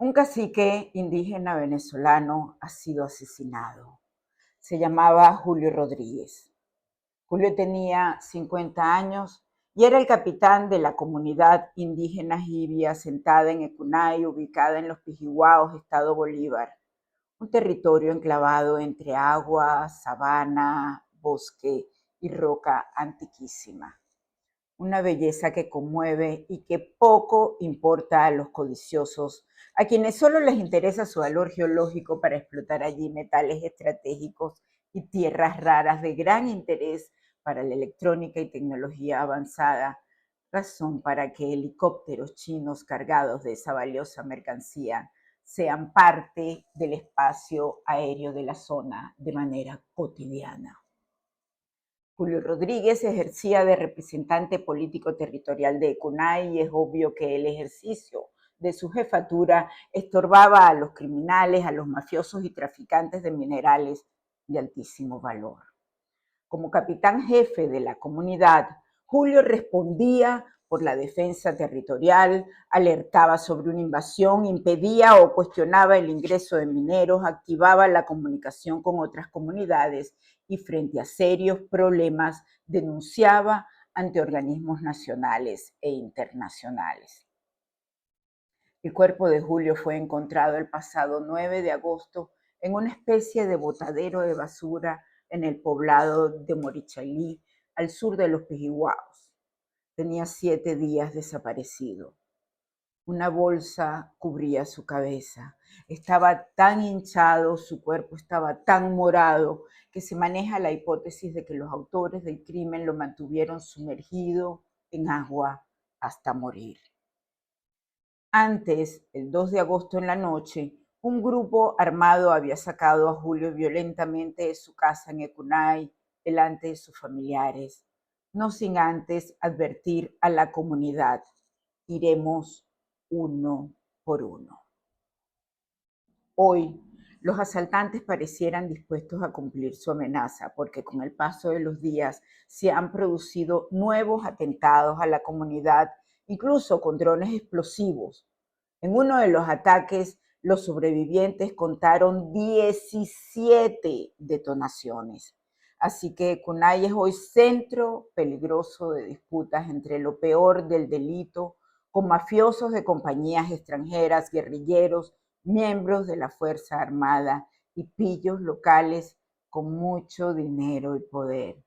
Un cacique indígena venezolano ha sido asesinado. Se llamaba Julio Rodríguez. Julio tenía 50 años y era el capitán de la comunidad indígena jibia asentada en Ecunay, ubicada en los Pijihuaos, estado Bolívar, un territorio enclavado entre agua, sabana, bosque y roca antiquísima. Una belleza que conmueve y que poco importa a los codiciosos, a quienes solo les interesa su valor geológico para explotar allí metales estratégicos y tierras raras de gran interés para la electrónica y tecnología avanzada, razón para que helicópteros chinos cargados de esa valiosa mercancía sean parte del espacio aéreo de la zona de manera cotidiana. Julio Rodríguez ejercía de representante político territorial de Ecunay y es obvio que el ejercicio de su jefatura estorbaba a los criminales, a los mafiosos y traficantes de minerales de altísimo valor. Como capitán jefe de la comunidad, Julio respondía por la defensa territorial, alertaba sobre una invasión, impedía o cuestionaba el ingreso de mineros, activaba la comunicación con otras comunidades y frente a serios problemas denunciaba ante organismos nacionales e internacionales. El cuerpo de Julio fue encontrado el pasado 9 de agosto en una especie de botadero de basura en el poblado de Morichalí, al sur de los Pijihuaos. Tenía 7 días desaparecido. Una bolsa cubría su cabeza. Estaba tan hinchado, su cuerpo estaba tan morado, que se maneja la hipótesis de que los autores del crimen lo mantuvieron sumergido en agua hasta morir. Antes, el 2 de agosto en la noche, un grupo armado había sacado a Julio violentamente de su casa en Ecunay, delante de sus familiares, no sin antes advertir a la comunidad: iremos uno por uno. Hoy, los asaltantes parecieran dispuestos a cumplir su amenaza, porque con el paso de los días se han producido nuevos atentados a la comunidad, incluso con drones explosivos. En uno de los ataques, los sobrevivientes contaron 17 detonaciones. Así que Cunay es hoy centro peligroso de disputas entre lo peor del delito, con mafiosos de compañías extranjeras, guerrilleros, miembros de la Fuerza Armada y pillos locales con mucho dinero y poder.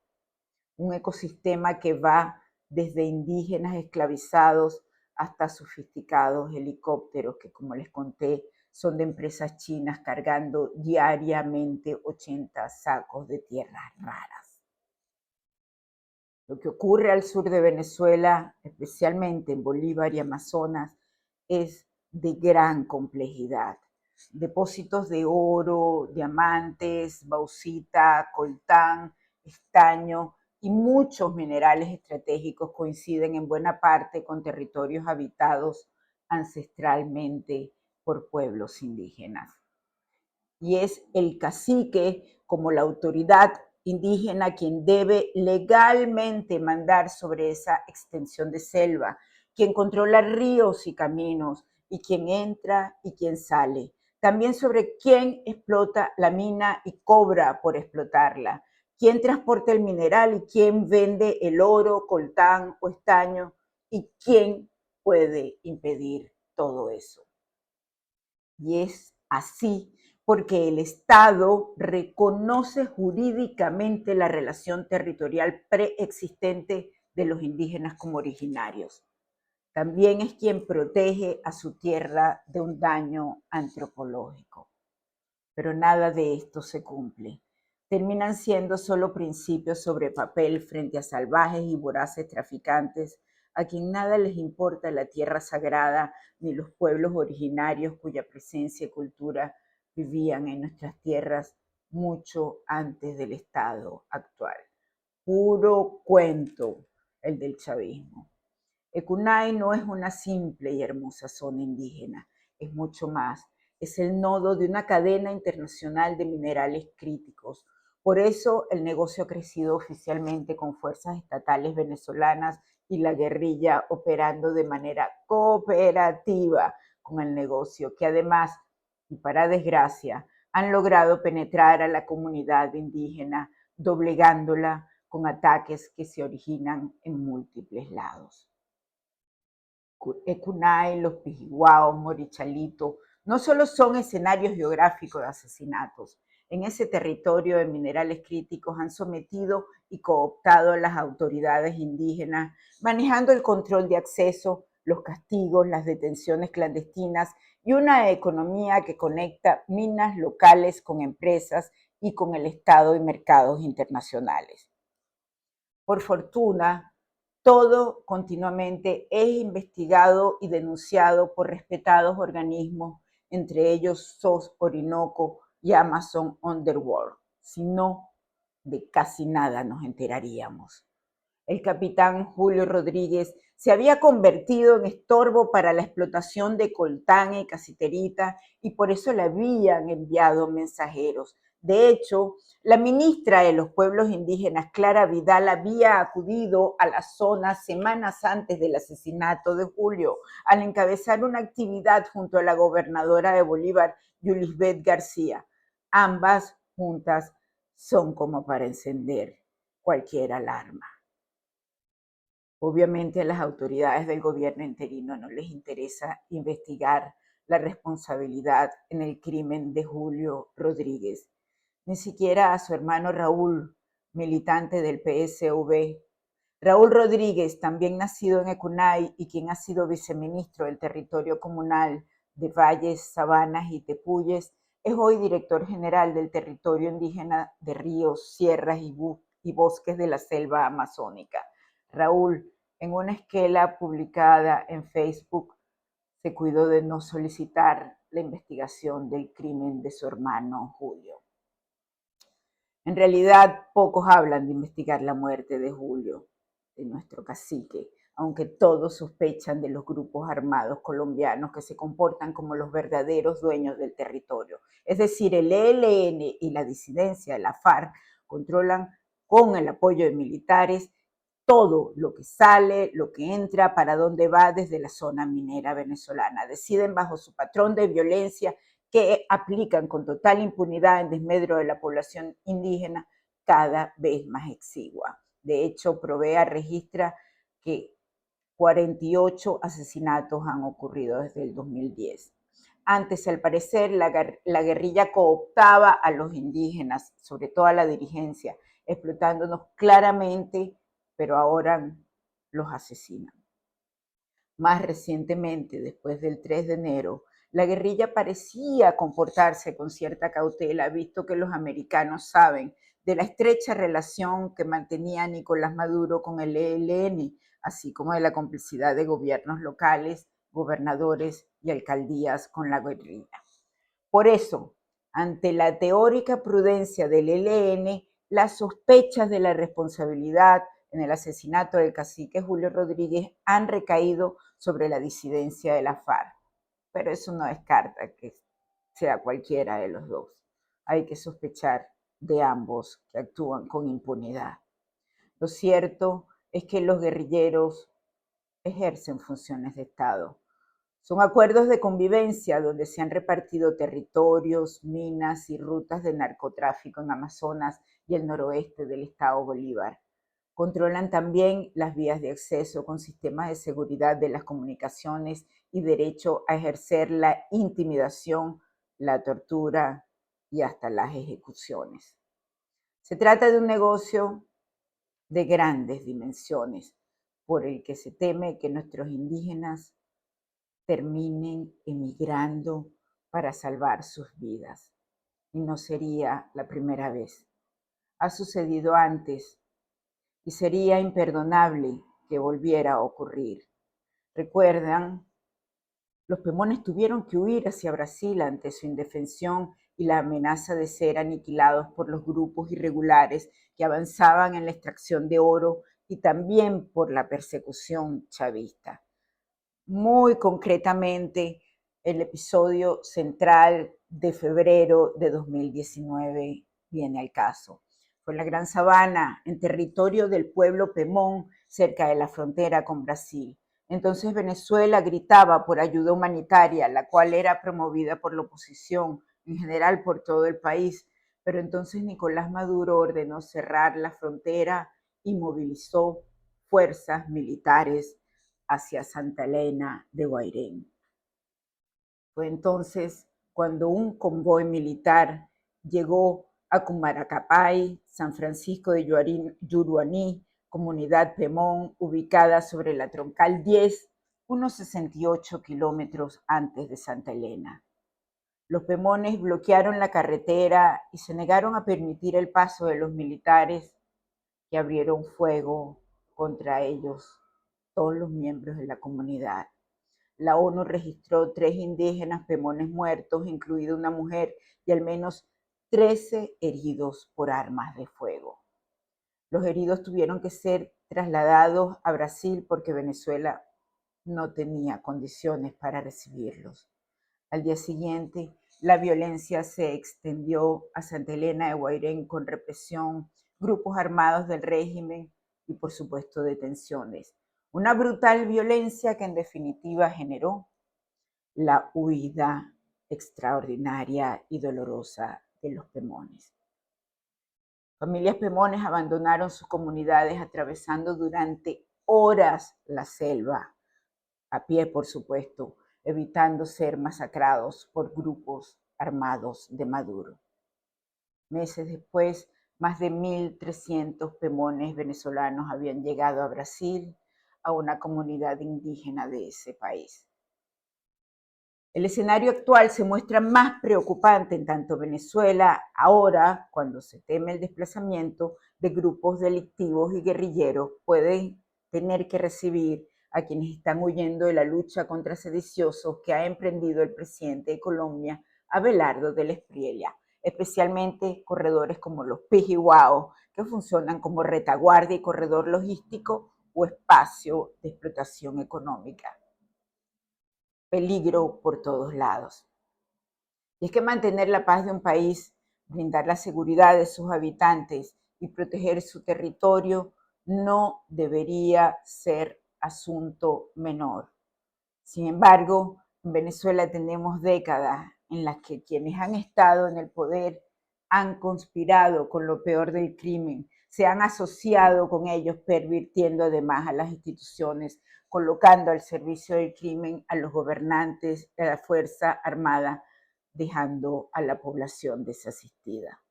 Un ecosistema que va desde indígenas esclavizados hasta sofisticados helicópteros que, como les conté, son de empresas chinas cargando diariamente 80 sacos de tierras raras. Lo que ocurre al sur de Venezuela, especialmente en Bolívar y Amazonas, es de gran complejidad. Depósitos de oro, diamantes, bauxita, coltán, estaño y muchos minerales estratégicos coinciden en buena parte con territorios habitados ancestralmente por pueblos indígenas. Y es el cacique, como la autoridad indígena, quien debe legalmente mandar sobre esa extensión de selva, quien controla ríos y caminos, y quien entra y quien sale. También sobre quién explota la mina y cobra por explotarla, quién transporta el mineral y quién vende el oro, coltán o estaño, y quién puede impedir todo eso. Y es así porque el Estado reconoce jurídicamente la relación territorial preexistente de los indígenas como originarios. También es quien protege a su tierra de un daño antropológico. Pero nada de esto se cumple. Terminan siendo solo principios sobre papel frente a salvajes y voraces traficantes a quien nada les importa la tierra sagrada ni los pueblos originarios cuya presencia y cultura vivían en nuestras tierras mucho antes del estado actual. Puro cuento el del chavismo. Ecunay no es una simple y hermosa zona indígena, es mucho más. Es el nodo de una cadena internacional de minerales críticos. Por eso el negocio ha crecido oficialmente con fuerzas estatales venezolanas y la guerrilla operando de manera cooperativa con el negocio, que además, y para desgracia, han logrado penetrar a la comunidad indígena, doblegándola con ataques que se originan en múltiples lados. Ecunay, los Pijihuaos, Morichalito, no solo son escenarios geográficos de asesinatos. En ese territorio de minerales críticos han sometido y cooptado a las autoridades indígenas, manejando el control de acceso, los castigos, las detenciones clandestinas y una economía que conecta minas locales con empresas y con el Estado y mercados internacionales. Por fortuna, todo continuamente es investigado y denunciado por respetados organismos, entre ellos SOS Orinoco y Amazon Underworld. Si no, de casi nada nos enteraríamos. El capitán Julio Rodríguez se había convertido en estorbo para la explotación de coltán y casiterita y por eso le habían enviado mensajeros. De hecho, la ministra de los Pueblos Indígenas, Clara Vidal, había acudido a la zona semanas antes del asesinato de Julio al encabezar una actividad junto a la gobernadora de Bolívar, Yulisbeth García. Ambas juntas son como para encender cualquier alarma. Obviamente a las autoridades del gobierno interino no les interesa investigar la responsabilidad en el crimen de Julio Rodríguez, ni siquiera a su hermano Raúl, militante del PSV. Raúl Rodríguez, también nacido en Ecunay y quien ha sido viceministro del territorio comunal de Valles, Sabanas y Tepuyes, es hoy director general del territorio indígena de ríos, sierras y bosques de la selva amazónica. Raúl, en una esquela publicada en Facebook, se cuidó de no solicitar la investigación del crimen de su hermano Julio. En realidad, pocos hablan de investigar la muerte de Julio, de nuestro cacique, aunque todos sospechan de los grupos armados colombianos que se comportan como los verdaderos dueños del territorio. Es decir, el ELN y la disidencia de la FARC controlan con el apoyo de militares todo lo que sale, lo que entra, para dónde va desde la zona minera venezolana. Deciden bajo su patrón de violencia que aplican con total impunidad en desmedro de la población indígena cada vez más exigua. De hecho, Provea registra que 48 asesinatos han ocurrido desde el 2010. Antes, al parecer, la guerrilla cooptaba a los indígenas, sobre todo a la dirigencia, explotándonos claramente, pero ahora los asesinan. Más recientemente, después del 3 de enero, la guerrilla parecía comportarse con cierta cautela, visto que los americanos saben de la estrecha relación que mantenía Nicolás Maduro con el ELN, así como de la complicidad de gobiernos locales, gobernadores y alcaldías con la guerrilla. Por eso, ante la teórica prudencia del ELN, las sospechas de la responsabilidad en el asesinato del cacique Julio Rodríguez han recaído sobre la disidencia de la FARC. Pero eso no descarta que sea cualquiera de los dos. Hay que sospechar de ambos que actúan con impunidad. Lo cierto es que los guerrilleros ejercen funciones de Estado. Son acuerdos de convivencia donde se han repartido territorios, minas y rutas de narcotráfico en Amazonas y el noroeste del estado Bolívar. Controlan también las vías de acceso con sistemas de seguridad de las comunicaciones y derecho a ejercer la intimidación, la tortura y hasta las ejecuciones. Se trata de un negocio de grandes dimensiones por el que se teme que nuestros indígenas terminen emigrando para salvar sus vidas. Y no sería la primera vez. Ha sucedido antes y sería imperdonable que volviera a ocurrir. ¿Recuerdan? Los Pemones tuvieron que huir hacia Brasil ante su indefensión y la amenaza de ser aniquilados por los grupos irregulares que avanzaban en la extracción de oro y también por la persecución chavista. Muy concretamente, el episodio central de febrero de 2019 viene al caso. Fue en la Gran Sabana, en territorio del pueblo Pemón, cerca de la frontera con Brasil. Entonces Venezuela gritaba por ayuda humanitaria, la cual era promovida por la oposición, en general por todo el país. Pero entonces Nicolás Maduro ordenó cerrar la frontera y movilizó fuerzas militares hacia Santa Elena de Guairén. Fue entonces cuando un convoy militar llegó a Cumaracapay, San Francisco de Yuruaní, comunidad Pemón, ubicada sobre la Troncal 10, unos 68 kilómetros antes de Santa Elena. Los pemones bloquearon la carretera y se negaron a permitir el paso de los militares, que abrieron fuego contra ellos, todos los miembros de la comunidad. La ONU registró 3 indígenas pemones muertos, incluida una mujer, y al menos 13 heridos por armas de fuego. Los heridos tuvieron que ser trasladados a Brasil porque Venezuela no tenía condiciones para recibirlos. Al día siguiente, la violencia se extendió a Santa Elena de Guairén con represión, grupos armados del régimen y, por supuesto, detenciones. Una brutal violencia que en definitiva generó la huida extraordinaria y dolorosa de los pemones. Familias pemones abandonaron sus comunidades atravesando durante horas la selva, a pie por supuesto, evitando ser masacrados por grupos armados de Maduro. Meses después, más de 1.300 pemones venezolanos habían llegado a Brasil, a una comunidad indígena de ese país. El escenario actual se muestra más preocupante en tanto Venezuela, ahora, cuando se teme el desplazamiento de grupos delictivos y guerrilleros, puede tener que recibir a quienes están huyendo de la lucha contra sediciosos que ha emprendido el presidente de Colombia, Abelardo del Espriella, especialmente corredores como los Pijihuao, que funcionan como retaguardia y corredor logístico o espacio de explotación económica. Peligro por todos lados. Y es que mantener la paz de un país, brindar la seguridad de sus habitantes y proteger su territorio no debería ser asunto menor. Sin embargo, en Venezuela tenemos décadas en las que quienes han estado en el poder han conspirado con lo peor del crimen, se han asociado con ellos, pervirtiendo además a las instituciones, colocando al servicio del crimen a los gobernantes de la Fuerza Armada, dejando a la población desasistida.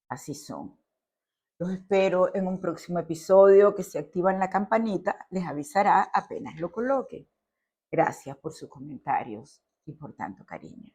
Así son. Los espero en un próximo episodio que, si activan la campanita, les avisará apenas lo coloque. Gracias por sus comentarios y por tanto cariño.